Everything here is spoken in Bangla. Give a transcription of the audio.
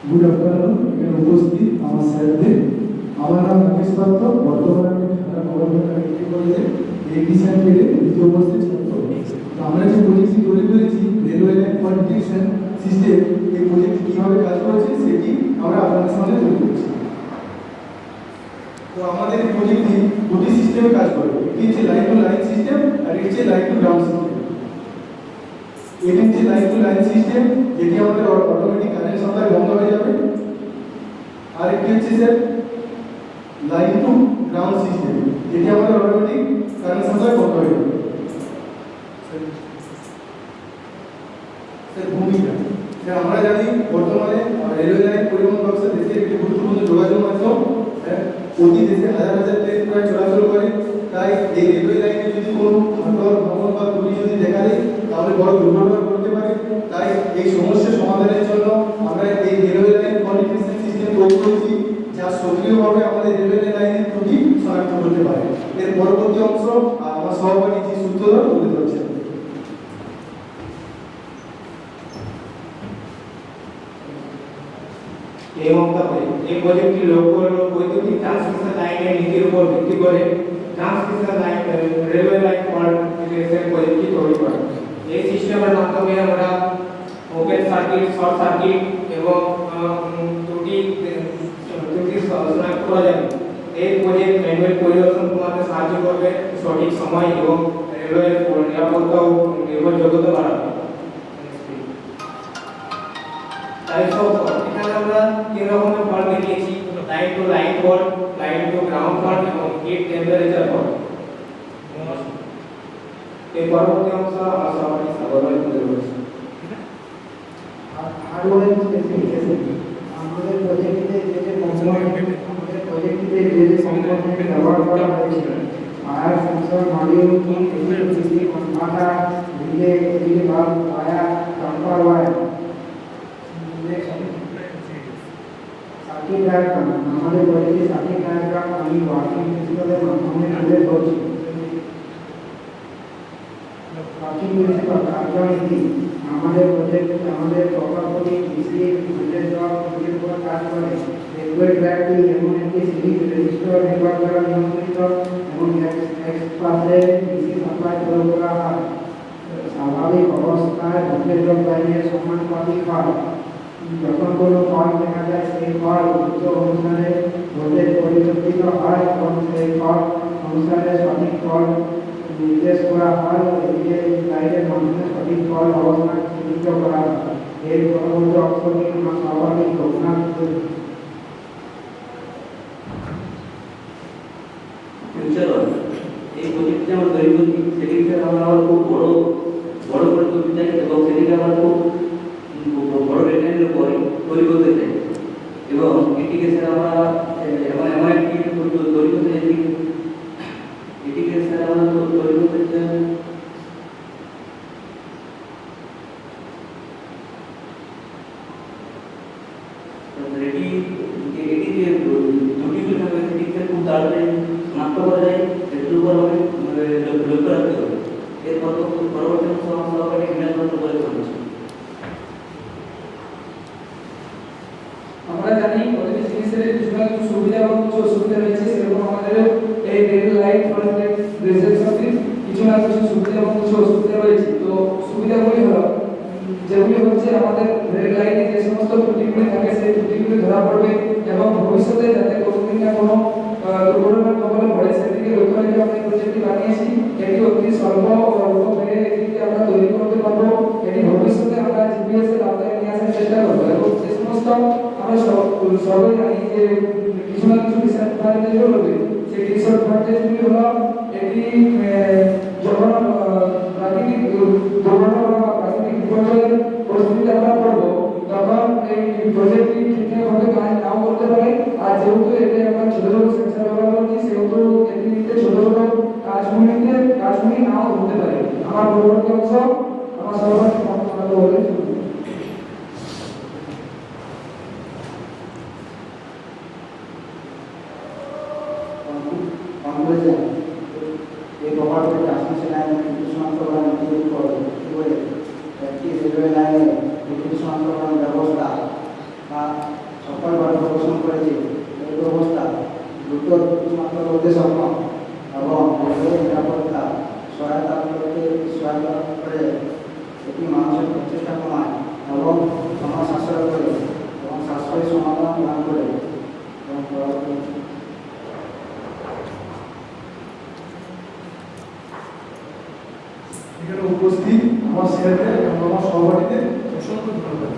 Good afternoon. এখানে উপস্থিত আমার স্যারদের, আমার নাম রাকেশ পাত্র। বর্তমানে আমি ঢাকা গভর্নমেন্ট আইটি কলেজে ইলেকট্রিশিয়ান গ্রেডে দ্বিতীয় বর্ষের ছাত্র। তো আমরা যে প্রজেক্টটি তৈরি করেছি রেলওয়ে লাইন কোয়ালিফিকেশন সিস্টেম, এই প্রজেক্টটি কীভাবে কাজ করেছে সেটি আমরা আপনাদের সামনে তুলে ধরছি। তো আমাদের প্রজেক্টটি দুটি সিস্টেমে কাজ করবে, একটি হচ্ছে লাইন টু লাইন সিস্টেম আর একটি হচ্ছে লাইন টু গ্রাউন্ড সিস্টেম। এটি হচ্ছে লাইন টু লাইন সিস্টেম, যেটি আমাদের অটোমেটিক কারেন্ট সাপ্লাই বন্ধ হয়ে যাবে। আর একটি হচ্ছে স্যার লাইন টু গ্রাউন্ড সিস্টেম, যেটি আমাদের অটোমেটিক কারেন্ট সাপ্লাই বন্ধ হয়ে যাবে। স্যার ভূমিকা, স্যার আমরা জানি বর্তমানে রেলওয়ে লাইন পরিবহন ব্যবস্থা দেশের একটি গুরুত্বপূর্ণ যোগাযোগ মাধ্যম। প্রতি দেশে হাজার হাজার ট্রেন প্রায় চলাচল করে। তাই এই রেলওয়ে লাইনে যদি কোনো ফাটল, ভ্রমণ বা ত্রুটি যদি দেখা দেয় তাহলে বড় দুর্ঘটনা ঘটতে পারে। তাই এই সমস্যা সমাধানের জন্য আমরা এই রেলওয়ে লাইন কোয়ালিফিকেশন সিস্টেম তৈরি করেছি, যা সক্রিয়ভাবে আমাদের রেলওয়ে লাইনের ত্রুটি শনাক্ত করতে পারে। এর পরবর্তী অংশ আমার সহপাঠী জি সূত্রধর তুলে ধরছেন। এই প্রজেক্টটি লক্ষ্য হল বৈদ্যুতিক ট্রান্সমিশন লাইনের নীতির উপর ভিত্তি করে transmission line railway line qualification প্রজেক্টটি তৈরি করা। এই সিস্টেমের মাধ্যমে আমরা ওপেন সার্কিট, শর্ট সার্কিট এবং ত্রুটি শনাক্ত করা যাবে। এই প্রজেক্ট ম্যানুয়াল পরিদর্শন কমাতে সাহায্য করবে, সঠিক সময় এবং রেলওয়ের নিরাপত্তা ও নির্ভরযোগ্যতা বাড়াবে। এখানে আমরা তিন রকমের ফল্ট দেখিয়েছি: line to line fault, line to ground fault এবং হিট টেম্পারেচার ফল্ট। এই পরবর্তী অংশ আমরা সবাই সাবধানে তুলে ধরছি। হার্ডওয়্যার স্পেসিফিকেশন, আমাদের প্রজেক্টে যে কম্পোনেন্ট ব্যবহার করা হয়েছে, fire sensor module, ACC converter, relay, LED bulb, wire, jumper wire. Circuit diagram, আমাদের প্রজেক্টে সার্কিট ডায়াগ্রাম আমি ওয়ার্কিং প্রিন্সিপালের মাধ্যমে তুলে ধরছি। ওয়ার্কিং প্রিন্সিপাল কার্যনীতি, আমাদের প্রকল্পটি ডিসি ভোল্টেজ ড্রপ এর উপর কাজ করে। রেলওয়ে ট্র্যাকটি এমন একটি সিরিজ রেজিস্টার নেটওয়ার্ক দ্বারা নিয়ন্ত্রিত এবং এক্স পাশে ডিসি সাপ্লাই প্রয়োগ করা হয়। স্বাভাবিক অবস্থায় ভোল্টেজ ড্রপ লাইনের সমানুপাতিক হয়। যখন কোনো ফল্ট দেখা যায় সেই ফল্ট উচ্চ অনুসারে ভোল্টেজ পরিবর্তিত হয় এবং সেই ফল্ট অনুসারে সঠিক ফল্ট নির্দেশ করা হয়। এদিকে লাইনের মাধ্যমে সঠিক ফল্ট অবস্থান চিহ্নিত করা হয়। এর পরবর্তী অংশটি আমরা স্বাভাবিক ঘটনা। এই প্রজেক্টে আমরা তৈরি করছি, সেটিকে আমরা খুব বড় বড় করে করতে চাই এবং সেটিকে আমরা খুব বড় ডেটাইনের উপরে তৈরি করতে চাই এবং এটিকে স্যার আমরা এমন একটি তৈরি করতে চাই, এটিকে স্যার আমরা তৈরি করতে চাই এটি যে ত্রুটিগুলো থাকবে সেটিকে খুব তাড়াতাড়ি শনাক্ত করা যায়, এটির উপর আমাদের লক্ষ্য রাখতে হবে। এর পরবর্তী অংশ আমরা সহকারে বিনাশবন্ধ করে চলছি। আমরা জানি প্রতিটি জিনিসের কিছু না কিছু সুবিধা এবং কিছু অসুবিধা রয়েছে, সেরকম আমাদের এই রেল লাইন ফল্টের রেজলুশনের কিছু না কিছু সুবিধা এবং কিছু অসুবিধা রয়েছে। তো সুবিধাগুলি হলো, যেগুলি হচ্ছে আমাদের রেল লাইনে যে সমস্ত ত্রুটিগুলি থাকে সেই ত্রুটিগুলি ধরা পড়বে এবং ভবিষ্যতে যাতে কোনোদিন না কোনো দুর্ঘটনার কবলে পড়ে সেদিকে লক্ষ্য রেখে আমরা এই প্রজেক্টটি বানিয়েছি। এটি অতি স্বল্প ও অল্প ব্যয়ে এটিকে আমরা তৈরি করতে পারবো। এটি ভবিষ্যতে আমরা জিপিএস এর আওতায় নিয়ে আসার চেষ্টা করবো এবং যে সমস্ত আমরা সবাই জানি যে কিছু না কিছু ডিসঅ্যাডভান্টেজ রয়েছে। সেই ডিসঅ্যাডভান্টেজগুলি হলো, এটি যখন প্রাকৃতিক দুর্ঘটনা বা প্রাকৃতিক বিপর্যয়ের পরিস্থিতিতে আমরা পড়বো তখন এই প্রজেক্টটি ঠিকঠাকভাবে কাজ নাও করতে পারে। আর যেহেতু এতে আমরা ছোট ছোট সেন্সর ব্যবহার করছি সেহেতু এটিতে ছোট ছোট কাজগুলি নাও হতে পারে। আমার পরবর্তী অংশ আমার সহপাঠী বলে এই প্রকল্পের ট্রান্সমিশন লাইনের বিদ্যুৎ সরবরাহ নীতির উপর ভিত্তি করে একটি রেলওয়ে লাইনের বিদ্যুৎ সরবরাহ ব্যবস্থা সফলভাবে প্রদর্শন করেছে। এই ব্যবস্থা দ্রুত মাত্রা করতে সক্ষম এবং রেলওয়ে নিরাপত্তা সহায়তা করে এটি মানুষের প্রচেষ্টা কমায় এবং সময় সাশ্রয় করে এবং সাশ্রয়ী সমাধান প্রদান করে এবং এখানে উপস্থিত আমার স্যারদের এবং আমার সহপাঠীদের অসংখ্য ধন্যবাদ।